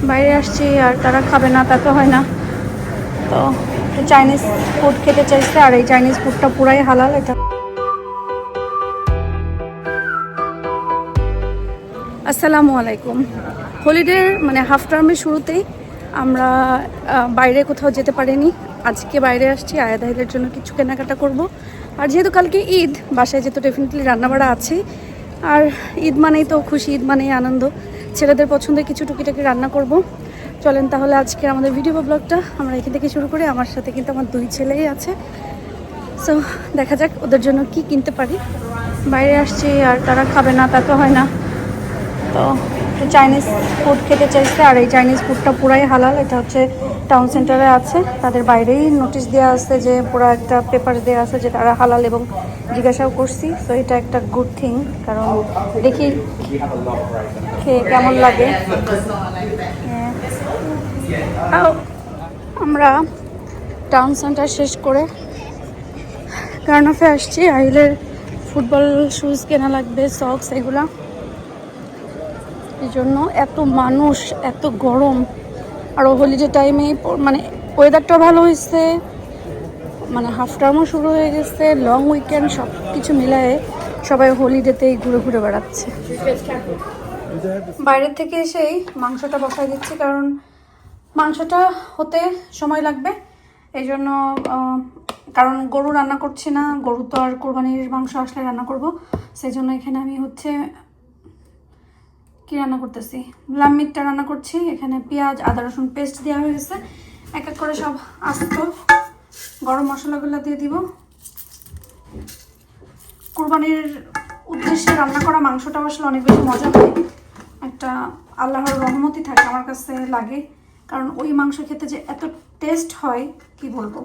বাইরে আসছি আর তারা খাবে না তা তো হয় না, তো চাইনিজ ফুড খেতে চাইছে। আর এই চাইনিজ ফুডটা পুরাই হালাল। এটা আসসালামু আলাইকুম। হলিডের মানে হাফ টার্মের শুরুতেই আমরা বাইরে কোথাও যেতে পারিনি। আজকে বাইরে আসছি আয়াদাহিদের জন্য কিছু কেনাকাটা করব। আর যেহেতু কালকে ঈদ, বাসায় যেহেতু ডেফিনেটলি রান্নাবাড়া আছে। আর ঈদ মানেই তো খুশি, ঈদ মানেই আনন্দ। ছেলেদের পছন্দের কিছু টুকিটাকি রান্না করব। চলেন তাহলে আজকে আমাদের ভিডিও ব্লগটা আমরা এখান থেকে শুরু করি। আমার সাথে কিন্তু আমার 2 ছেলেই আছে, সো দেখা যাক ওদের জন্য কি কিনতে পারি। বাইরে আসছি আর তারা খাবে না তা তো হয় না, তো চাইনিজ ফুড খেতে চাইছে। আর এই চাইনিজ ফুডটা পুরাই হালাল। এটা হচ্ছে টাউন সেন্টারে আছে, তাদের বাইরেই নোটিশ দেওয়া আছে যে পুরো একটা পেপার দেওয়া আছে যে তারা হালাল, এবং জিজ্ঞাসাও করছি। তো এটা একটা গুড থিং, কারণ দেখি খেয়ে কেমন লাগে। আমরা টাউন সেন্টার শেষ করে কার্নাফে আসছি। আহিলের ফুটবল শুজ কেনা লাগবে, সক্স, এগুলা। এই জন্য এত মানুষ, এত গরম। আর হলিডে টাইমে মানে ওয়েদারটাও ভালো হয়েছে, মানে হাফ টার্মও শুরু হয়ে গেছে, লং উইকেন্ড, সব কিছু মিলায়ে সবাই হলিডেতেই ঘুরে ঘুরে বেড়াচ্ছে। বাইরের থেকে এসেই মাংসটা বসাই দিচ্ছি, কারণ মাংসটা হতে সময় লাগবে। এই জন্য কারণ গরু রান্না করছি না, গরু তো আর কোরবানির মাংস আসলে রান্না করব। সেই জন্য এখানে আমি হচ্ছে কি রান্না করতেছি, লাম মিটটা রান্না করছি। এখানে পেঁয়াজ, আদা, রসুন পেস্ট দেওয়া হয়ে গেছে। এক এক করে সব আস্ত গরম মশলাগুলো দিয়ে দিব। কোরবানির উদ্দেশ্যে রান্না করা মাংসটা আসলে অনেক বেশি মজা হয়, একটা আল্লাহর রহমতই থাকে আমার কাছে লাগে। কারণ ওই মাংস খেতে যে এত টেস্ট হয় কি বলবো।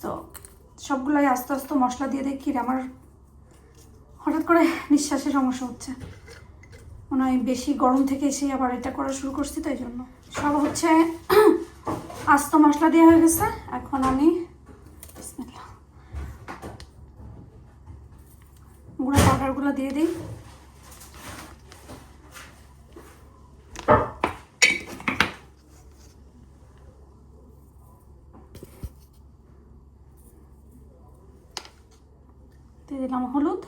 তো সবগুলাই আস্তে আস্তে মশলা দিয়ে দেখি আমার হঠাৎ করে নিঃশ্বাসের সমস্যা হচ্ছে, মনে হয় বেশি গরম থেকে এসে আবার এটা করা শুরু করছি। তাই জন্য সব হচ্ছে আস্ত মশলা দেওয়া হয়ে গেছে। এখন আমি গুঁড়া পাউডারগুলো দিয়ে দিই। দিয়ে দিলাম হলুদ,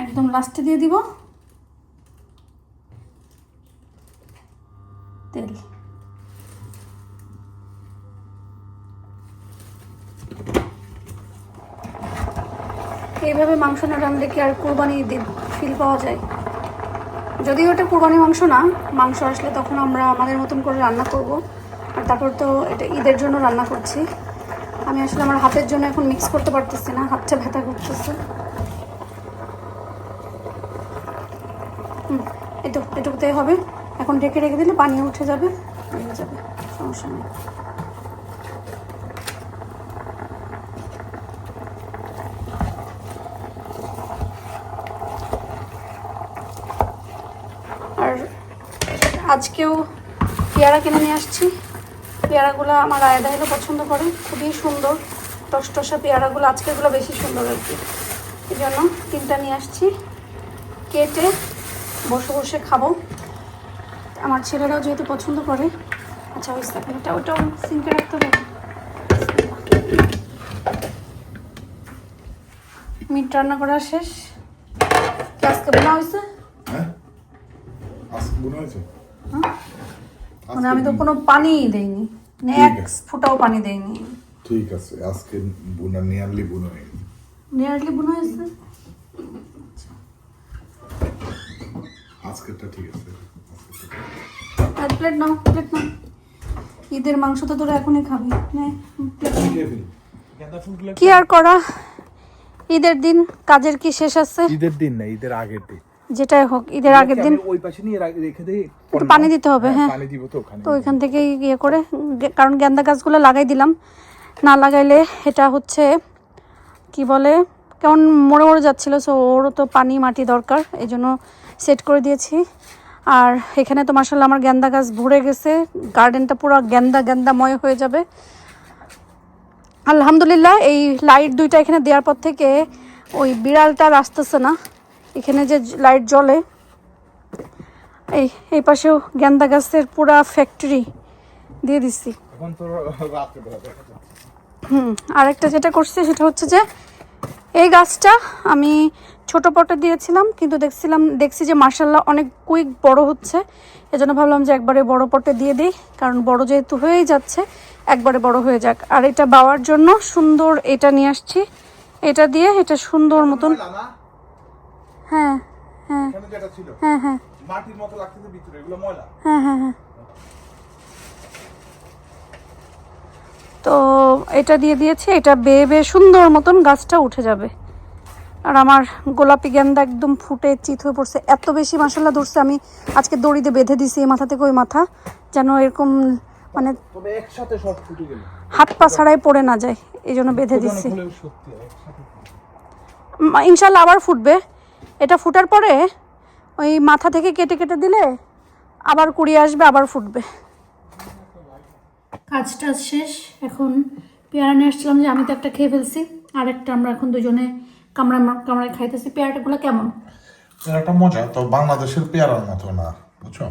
একদম লাস্টে দিয়ে দিব তেল। এইভাবে মাংস না রান্নলে কি আর কোরবানি ফিল পাওয়া যায়? যদিও এটা কোরবানি মাংস না, মাংস আসলে তখন আমরা আমাদের মতন করে রান্না করব। আর তারপর তো এটা ঈদের জন্য রান্না করছি। আমি আসলে আমার হাতের জন্য এখন মিক্স করতে পারতেছি না, হাতটা ব্যথা করতেছে। এটুকুতে হবে। এখন ঢেকে রেখে দিলে পানি উঠে যাবে, হয়ে যাবে, সমস্যা নেই। আর আজকেও পেয়ারা কিনে নিয়ে আসছি। পেয়ারাগুলো আমার আয়াদাহিলও পছন্দ করে, খুবই সুন্দর টসটসা পেয়ারাগুলো। আজকেরগুলো বেশি সুন্দর আর কি, এই জন্য 3টা নিয়ে আসছি। কেটে বসে বসে খাবো, আমার ছেলেরাও যেহেতু পছন্দ করে। আচ্ছা ওই সেকেন্ডটা ওটাও সিঙ্কে রাখতে হবে। মিট রান্না করা শেষ। আজকে বোনা হয়েছে, মানে আমি তো কোনো পানি দেইনি, এক ফোঁটাও পানি দেইনি। ঠিক আছে, আজকে বোনা নিয়ারলি বোনা হয়নি, নিয়ারলি বোনা হয়েছে। আজকেরটা ঠিক আছে। প্লেট নাও, প্লেট নাও। ঈদের মাংস তো তোরা এখনই খাবি, কি আর করা। ঈদের দিন কাজের কি শেষ আছে? ঈদের দিন না, ঈদের আগের দিন, যেটাই হোক ঈদের আগের দিন ওই পাশে নিয়ে রেখে দেই, পানি দিতে হবে। হ্যাঁ, পানি দিব তো ওখানে, তো ওইখান থেকে ইয়ে করে, কারণ গেন্দা গাছগুলো লাগাই দিলাম, না লাগাইলে এটা হচ্ছে কি বলে কেমন মরে মরে যাচ্ছিলো। সো ওরও তো পানি মাটি দরকার, এই জন্য সেট করে দিয়েছি। আর এখানে তো মাশাআল্লাহ আমার গেন্দা গাছ ভরে গেছে, গার্ডেনটা পুরো গেন্দাময় হয়ে যাবে আলহামদুলিল্লাহ। এই লাইট 2টা এখানে দেওয়ার পর থেকে ওই বিড়ালটা আর আসতেছে না। এখানে যে লাইট জ্বলে, এই পাশেও গেন্দা গাছের পুরা ফ্যাক্টরি দিয়ে দিচ্ছি। এখন তো রাত্রে বেলা দেখা যাচ্ছে। আরেকটা যেটা করছি সেটা হচ্ছে যে এই গাছটা আমি ছোট পটে দিয়েছিলাম, কিন্তু দেখছি যে মার্শাল্লাহ অনেক কুইক বড় হচ্ছে। এজন্য ভাবলাম যে একবারে বড় পটে দিয়ে দিই, কারণ বড় যেহেতু হয়েই যাচ্ছে একবারে বড় হয়ে যাক। আর এটা বাওয়ার জন্য সুন্দর এটা নিয়ে আসছি, এটা দিয়ে এটা সুন্দর মতন। হ্যাঁ হ্যাঁ এখানে যেটা ছিল হ্যাঁ হ্যাঁ মাটির মতো লাগতেছে ভিতরে, এগুলো ময়লা। হ্যাঁ হ্যাঁ হ্যাঁ। তো এটা দিয়ে দিয়েছি, এটা বেয়ে বেয়ে সুন্দর মতন গাছটা উঠে যাবে। আর আমার গোলাপি গেন্দা একদম ফুটে চিত হয়ে পড়ছে, এত বেশি মাশাআল্লাহ ধরছে। আমি আজকে দড়িতে বেঁধে দিছি এই মাথা থেকে ওই মাথা, যেন এরকম মানে তবে একসাথে সব ফুটে গেল, হাত পা ছাড়াই পড়ে না যায়, এই জন্য বেঁধে দিচ্ছি। সত্যি একসাথে ইনশাল্লাহ আবার ফুটবে। এটা ফুটার পরে ওই মাথা থেকে কেটে কেটে দিলে আবার কুড়িয়ে আসবে, আবার ফুটবে। কাজটা শেষ, এখন পেয়ারা নিয়ে আসছিলাম যে আমি তো একটা খেয়ে ফেলছি, আর একটা আমরা এখন দুজনে কামড়ায় কামড়ায় খাইতেছি। পেয়ারাটাগুলো কেমন? পেয়ারাটা মজা, তো বাংলাদেশের পেয়ারার মতো না, বুঝছো?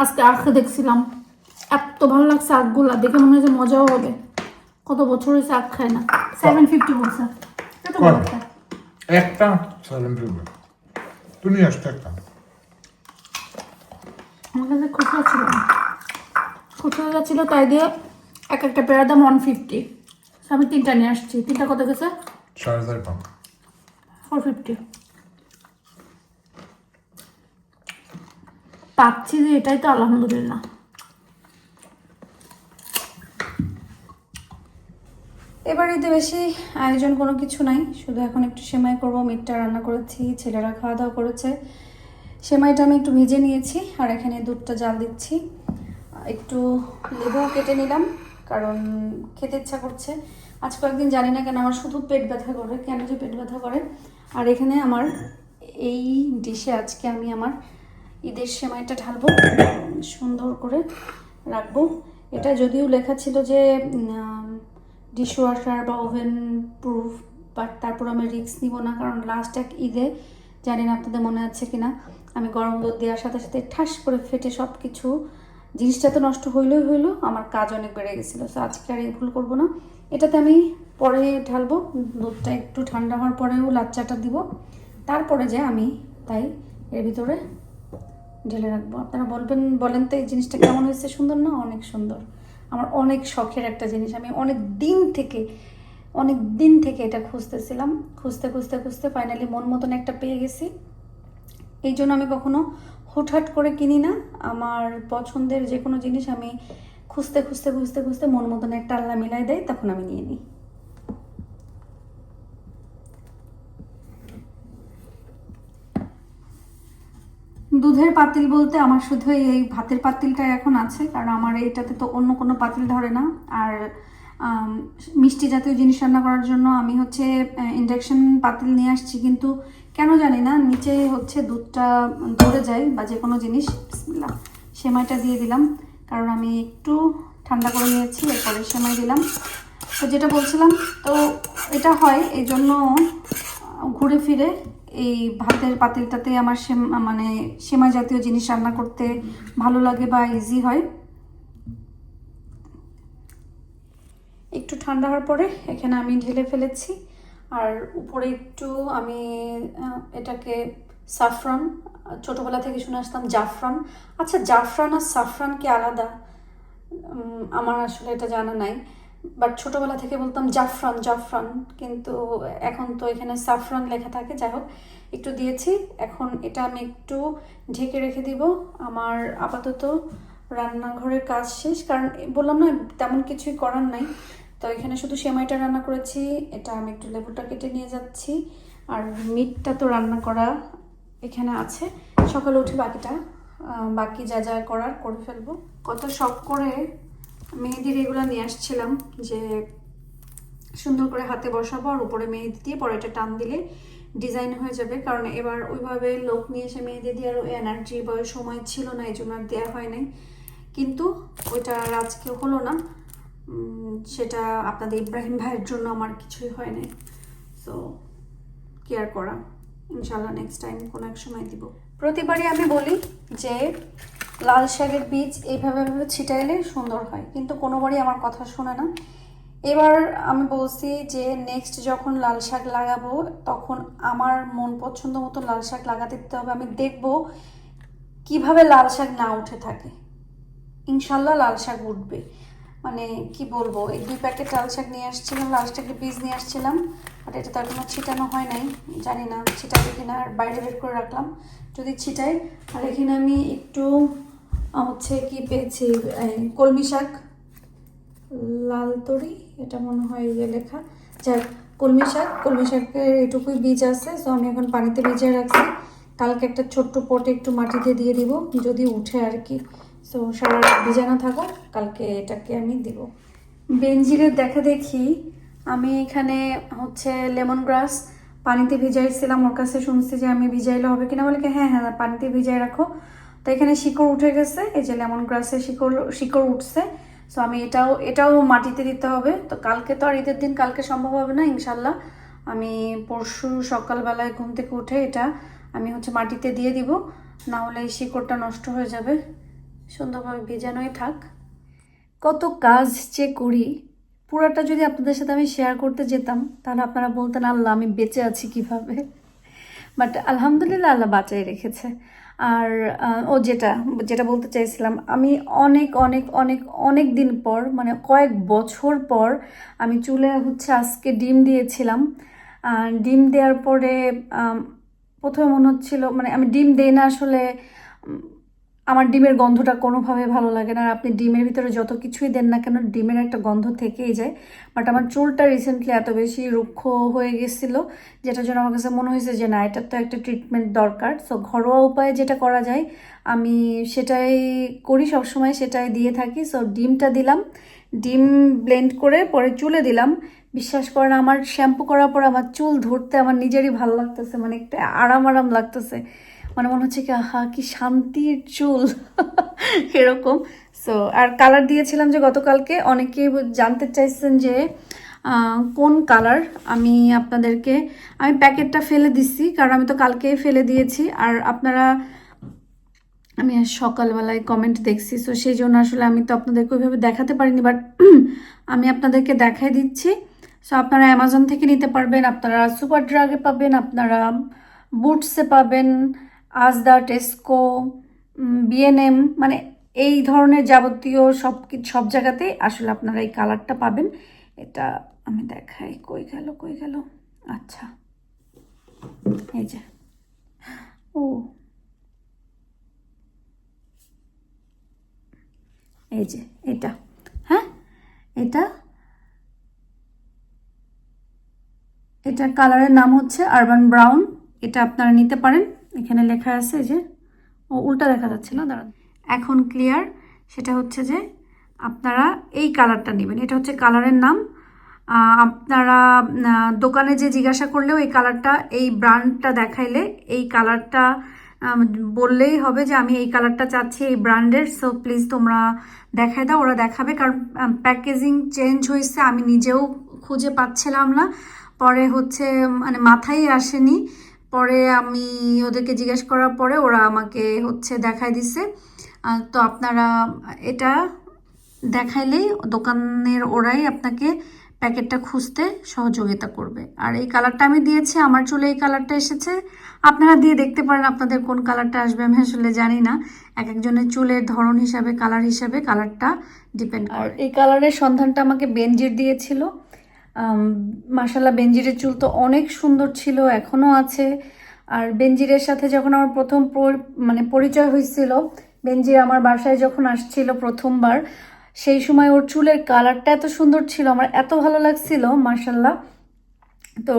আজকে আখ দেখছিলাম, এত ভালো লাগছে আখগুলা দেখে, মনে হয় যে মজাও হবে। কত বছর হয়েছে আখ খায় না। 750 বলছে, এত বড় একটা। একটা 750 তুমি আসতে একটা। আমার কাছে খুচরা ছিল না, খুচরা ছিল তাই দিয়ে এক একটা পেয়ারার দাম 150। আমি 3টা নিয়ে আসছি। 3টা কত গেছে? 4,000 টাকা। 450। পাচ্ছি যে এটাই তো আলহামদুলিল্লাহ। এবার ঈদে বেশি আয়োজন কোনো কিছু নাই, শুধু এখন একটু সেমাই করবো। মিটটা রান্না করেছি, ছেলেরা খাওয়া দাওয়া করেছে। সেমাইটা আমি একটু ভেজে নিয়েছি, আর এখানে দুধটা জাল দিচ্ছি। একটু লেবু কেটে নিলাম, কারণ খেতে ইচ্ছা করছে। আজ কয়েকদিন জানি না কেন আমার শুধু পেট ব্যথা করে, কেন যে পেট ব্যথা করে। আর এখানে আমার এই ডিশে আজকে আমি আমার ঈদের সেমাইটা ঢালবো, সুন্দর করে রাখবো। এটা যদিও লেখা ছিল যে ডিশওয়াশার বা ওভেন প্রুফ, বাট তারপর আমি রিস্ক নিব না, কারণ লাস্ট এক ঈদে, জানি না আপনাদের মনে আছে কিনা, আমি গরম দুধ দেওয়ার সাথে সাথে ঠাস করে ফেটে সব কিছু, জিনিসটা তো নষ্ট হইলেই হইলো, আমার কাজ অনেক বেড়ে গেছিলো। সো আজকে আর এই ভুল করবো না। এটাতে আমি পরে ঢালবো, দুধটা একটু ঠান্ডা হওয়ার পরেও লাচ্চাটা দিব, তারপরে যে আমি তাই এর ভিতরে ঢেলে রাখবো। আপনারা বলেন তো এই জিনিসটা কেমন হয়েছে? সুন্দর না? অনেক সুন্দর। আমার অনেক শখের একটা জিনিস, আমি অনেক দিন থেকে এটা খুঁজতেছিলাম, খুঁজতে ফাইনালি মন মতন একটা পেয়ে গেছি। এই জন্য আমি কখনো হুটহাট করে কিনি না। আমার পছন্দের যে কোনো জিনিস আমি খুঁজতে মন মতন একটা আল্লাহ মিলাই দেয়, তখন আমি নিয়ে নিই। দুধের পাতিল বলতে আমার শুধু এই ভাতের পাতিলটা এখন আছে, কারণ আমার এইটাতে তো অন্য কোনো পাতিল ধরে না। আর মিষ্টি জাতীয় জিনিস রান্না করার জন্য আমি হচ্ছে ইন্ডাকশন পাতিল নিয়ে আসছি, কিন্তু কেন জানি না নিচে হচ্ছে দুধটা ধরে যায় বা যে কোনো জিনিস। বিসমিল্লাহ, সেমাইটা দিয়ে দিলাম, কারণ আমি একটু ঠান্ডা করে নিয়েছি, এরপরে সেমাই দিলাম। তো যেটা বলছিলাম, তো এটা হয় এই জন্য ঘুরে ফিরে এই ভাতের পাতিলটাতে আমার মানে সেমাই জাতীয় জিনিস রান্না করতে ভালো লাগে বা ইজি হয়। একটু ঠান্ডা হওয়ার পরে এখানে আমি ঢেলে ফেলেছি, আর উপরে একটু আমি এটাকে সাফরান, ছোটোবেলা থেকে শুনে আসতাম জাফরান। আচ্ছা, জাফরান আর সাফরান কি আলাদা? আমার আসলে এটা জানা নাই, বাট ছোটোবেলা থেকে বলতাম জাফরান, কিন্তু এখন তো এখানে সাফরান লেখা থাকে। যাই হোক, একটু দিয়েছি। এখন এটা আমি একটু ঢেকে রেখে দিব। আমার আপাতত রান্নাঘরের কাজ শেষ, কারণ বললাম না তেমন কিছুই করার নাই। তো এখানে শুধু সেমাইটা রান্না করেছি, এটা আমি একটু লেবুটা কেটে নিয়ে যাচ্ছি। আর মিটটা তো রান্না করা এখানে আছে, সকালে উঠে বাকি যা যা করার করে ফেলবো। কত শখ করে মেহেদির এগুলো নিয়ে আসছিলাম, যে সুন্দর করে হাতে বসাবো আর উপরে মেহেদি দিয়ে পরে এটা টান দিলে ডিজাইন হয়ে যাবে। কারণ এবার ওইভাবে লোক নিয়ে এসে মেহেদি দেওয়ার এনার্জি বা সময় ছিল না, এই জন্য আর দেওয়া হয় নাই। কিন্তু ওইটা আর আজকে হলো না, সেটা আপনাদের ইব্রাহিম ভাইয়ের জন্য আমার কিছুই হয় নাই। সো কেয়ার করা, ইনশাল্লাহ নেক্সট টাইম কোনো এক সময় দিব। প্রতিবারই আমি বলি যে লাল শাকের বীজ এইভাবে ছিটাইলে সুন্দর হয়, কিন্তু কোনোবারই আমার কথা শোনে না। এবার আমি বলছি যে নেক্সট যখন লাল শাক লাগাবো তখন আমার মন পছন্দ মতো লাল শাক লাগাতে দিতে হবে। আমি দেখব কিভাবে লাল শাক না উঠে থাকে। ইনশাল্লাহ লাল শাক উঠবে। মানে কি বলবো, এই 2 প্যাকেট লাল শাক নিয়ে আসছিলাম, লাল শাকের বীজ নিয়ে আসছিলাম, বাট এটা তো এখনো ছিটানো হয় নাই, জানি না ছিটাবে কিনা। আর বাইরে বের করে রাখলাম যদি ছিটাই। আর এখানে আমি একটু হচ্ছে কি পেয়েছি, কলমি শাক, লাল তরি, এটা মনে হয় যে লেখা, যাক কলমি শাকের এটুকুই বীজ আছে। সো আমি এখন পানিতে ভিজিয়ে রাখছি, কালকে একটা ছোট্ট পটে একটু মাটিতে দিয়ে দিব যদি উঠে আর কি। সো সারা রাত ভিজানো থাকুক, কালকে এটাকে আমি দিব। বেনজিরের দেখা দেখি আমি এখানে হচ্ছে লেমন গ্রাস পানিতে ভিজাইছিলাম, ওর কাছে শুনছি যে আমি ভিজাইলে হবে কিনা, বলে কি হ্যাঁ হ্যাঁ পানিতে ভিজাই রাখো। তো এখানে শিকড় উঠে গেছে, এই যে লেমন গ্রাসের শিকড় উঠছে। সো আমি এটাও মাটিতে দিতে হবে। তো কালকে তো আর ঈদের দিন, কালকে সম্ভব হবে না, ইনশাল্লাহ আমি পরশু সকালবেলায় ঘুম থেকে উঠে এটা আমি হচ্ছে মাটিতে দিয়ে দিব, না হলে এই শিকড়টা নষ্ট হয়ে যাবে। সুন্দরভাবে ভেজানোই থাক। কত কাজ যে করি, পুরাটা যদি আপনাদের সাথে আমি শেয়ার করতে যেতাম তাহলে আপনারা বলতেন আল্লাহ আমি বেঁচে আছি কিভাবে। বাট আলহামদুলিল্লাহ আল্লাহ বাঁচাই রেখেছে। আর যেটা বলতে চাইছিলাম, আমি অনেক অনেক অনেক অনেক দিন পর, মানে কয়েক বছর পর আমি চুলে হচ্ছে আজকে ডিম দিয়েছিলাম। ডিম দেওয়ার পরে প্রথমে মনে হচ্ছিল, মানে আমি ডিম দেই না আসলে, আমার ডিমের গন্ধটা কোনোভাবে ভালো লাগে না। আর আপনি ডিমের ভিতরে যত কিছুই দেন না কেন ডিমের একটা গন্ধ থেকেই যায়। বাট আমার চুলটা রিসেন্টলি এত বেশি রুক্ষ হয়ে গেছিলো, যেটার জন্য আমার কাছে মনে হয়েছে যে না, এটার তো একটা ট্রিটমেন্ট দরকার। সো ঘরোয়া উপায়ে যেটা করা যায় আমি সেটাই করি সবসময়, সেটাই দিয়ে থাকি। সো ডিমটা দিলাম, ডিম ব্লেন্ড করে পরে চুলে দিলাম। বিশ্বাস করেন আমার শ্যাম্পু করার পর আমার চুল ধরতে আমার নিজেরই ভালো লাগতেছে, মানে একটা আরাম আরাম লাগতেছে, মানে মনে হচ্ছে কি আহা কি শান্তির চুল এরকম। সো আর কালার দিয়েছিলাম যে গতকালকে, অনেকেই জানতে চাইছেন যে কোন কালার। আমি আপনাদেরকে প্যাকেটটা ফেলে দিচ্ছি, কারণ আমি তো কালকেই ফেলে দিয়েছি। আর আপনারা, আমি আজ সকালবেলায় কমেন্ট দেখছি, সো সেই জন্য আসলে আমি তো আপনাদেরকে ওইভাবে দেখাতে পারিনি, বাট আমি আপনাদেরকে দেখাই দিচ্ছি। সো আপনারা অ্যামাজন থেকে নিতে পারবেন, আপনারা সুপার ড্রাগে পাবেন, আপনারা বুটসে পাবেন, আজদা, টেস্কো, বিএনএম, মানে এই ধরনের যাবতীয় সব জায়গাতেই আসলে আপনারা এই কালারটা পাবেন। এটা আমি দেখাই, কই গেল, আচ্ছা এই যে, ও এই যে এটা, হ্যাঁ এটার কালারের নাম হচ্ছে আরবান ব্রাউন। এটা আপনারা নিতে পারেন, এখানে লেখা আছে যে, ও উল্টা দেখা যাচ্ছে না, দাঁড়ান এখন ক্লিয়ার। সেটা হচ্ছে যে আপনারা এই কালারটা নেবেন, এটা হচ্ছে কালারের নাম। আপনারা দোকানে যে জিজ্ঞাসা করলেও এই কালারটা, এই ব্র্যান্ডটা দেখাইলে এই কালারটা বললেই হবে যে আমি এই কালারটা চাচ্ছি এই ব্র্যান্ডের। সো প্লিজ তোমরা দেখাই দাও, ওরা দেখাবে, কারণ প্যাকেজিং চেঞ্জ হয়েছে, আমি নিজেও খুঁজে পাচ্ছিলাম না। পরে হচ্ছে মানে মাথায় আসেনি, পরে আমি ওদেরকে জিজ্ঞেস করার পরে ওরা আমাকে হচ্ছে দেখাই দিছে। তো আপনারা এটা দেখাইলেই দোকানের ওরাই আপনাকে প্যাকেটটা খুঁজতে সহযোগিতা করবে। আর এই কালারটা আমি দিয়েছি, আমার চুলে এই কালারটা এসেছে, আপনারা দিয়ে দেখতে পারেন আপনাদের কোন কালারটা আসবে। আমি আসলে জানি না, এক একজনের চুলের ধরন হিসাবে কালার হিসাবে কালারটা ডিপেন্ড করে। এই কালারের সন্ধানটা আমাকে বেনজির দিয়েছিল। মাশাল্লাহ বেনজিরের চুল তো অনেক সুন্দর ছিল, এখনও আছে। আর বেনজিরের সাথে যখন আমার প্রথম পরিচয় হয়েছিল, বেনজির আমার বাসায় যখন আসছিল প্রথমবার, সেই সময় ওর চুলের কালারটা এত সুন্দর ছিল, আমার এত ভালো লাগছিল মাশাল্লাহ। তো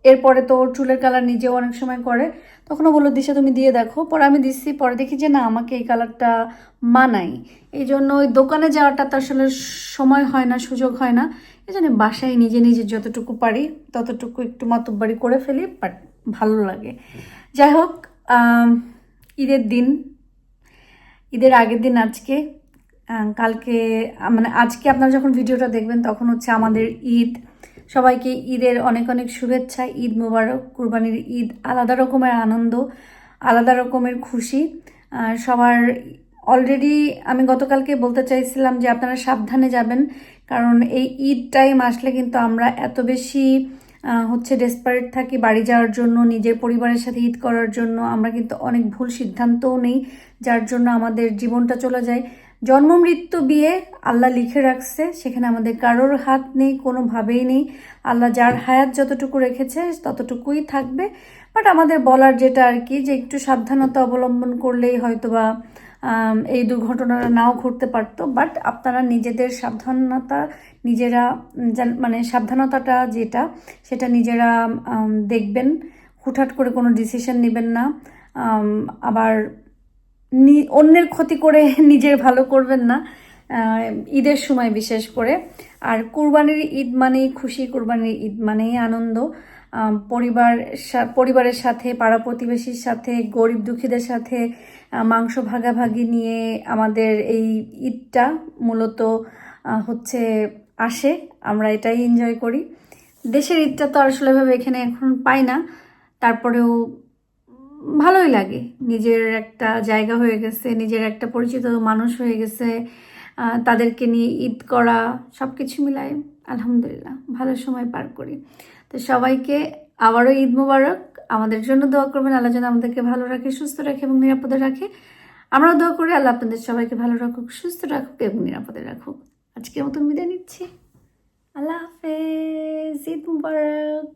এরপরে তো ওর চুলের কালার নিজেও অনেক সময় করে, তখনও বললো দিশা তুমি দিয়ে দেখো। পরে আমি দিচ্ছি, পরে দেখি যে না আমাকে এই কালারটা মানাই। এই জন্য ওই দোকানে যাওয়াটা তো আসলে সময় হয় না, সুযোগ হয় না। এই জন্য বাসায় নিজে নিজে যতটুকু পারি ততটুকু একটু মাতব্বারি করে ফেলি, বাট ভালো লাগে। যাই হোক, ঈদের আগের দিন আজকে, কালকে মানে আজকে আপনারা যখন ভিডিওটা দেখবেন তখন হচ্ছে আমাদের ঈদ। সবাইকে ঈদের অনেক অনেক শুভেচ্ছা। ঈদ মোবারক। কুরবানির ঈদ আলাদা রকমের আনন্দ, আলাদা রকমের খুশি। সবার অলরেডি আমি গতকালকে বলতে চাইছিলাম যে আপনারা সাবধানে যাবেন, কারণ এই ঈদ টাইম আসলে কিন্তু আমরা এত বেশি ডেসপারেট থাকি বাড়ি যাওয়ার জন্য, নিজের পরিবারের সাথে ঈদ করার জন্য। আমরা কিন্তু অনেক ভুল সিদ্ধান্তও নেই, যার জন্য আমাদের জীবনটা চলে যায়। জন্ম মৃত্যু বিয়ে আল্লাহ লিখে রাখছে, সেখানে আমাদের কারোর হাত নেই, কোনোভাবেই নেই। আল্লাহ যার হায়াত যতটুকু রেখেছে ততটুকুই থাকবে। বাট আমাদের বলার যেটা আর কি, যে একটু সাবধানতা অবলম্বন করলেই হয়তোবা এই দুর্ঘটনাটা নাও ঘটতে পারতো। বাট আপনারা নিজেদের সাবধানতা নিজেরা মানে সাবধানতাটা যেটা সেটা নিজেরা দেখবেন। হুটহাট করে কোনো ডিসিশন নেবেন না। আবার অন্যের ক্ষতি করে নিজের ভালো করবেন না ঈদের সময় বিশেষ করে। আর কুরবানির ঈদ মানেই খুশি, কুরবানির ঈদ মানেই আনন্দ। পরিবারের সাথে, পাড়া প্রতিবেশীর সাথে, গরিব দুঃখীদের সাথে মাংস ভাগাভাগি নিয়ে আমাদের এই ঈদটা মূলত আসে। আমরা এটাই এনজয় করি। দেশের ঈদটা তো আসলে ভাবে এখানে এখন পাই না, তারপরেও ভালোই লাগে। নিজের একটা জায়গা হয়ে গেছে, নিজের একটা পরিচিত মানুষ হয়ে গেছে, তাদেরকে নিয়ে ঈদ করা, সব কিছু মিলাই আলহামদুলিল্লাহ ভালো সময় পার করি। তো সবাইকে আবারও ঈদ মোবারক। আমাদের জন্য দোয়া করবেন, আল্লাহ যেন আমাদেরকে ভালো রাখে, সুস্থ রাখে এবং নিরাপদে রাখে। আমরাও দোয়া করি আল্লাহ আপনাদের সবাইকে ভালো রাখুক, সুস্থ রাখুক এবং নিরাপদে রাখুক। আজকের মতন বিদায় নিচ্ছি। আল্লাহ হাফেজ। ঈদ মোবারক।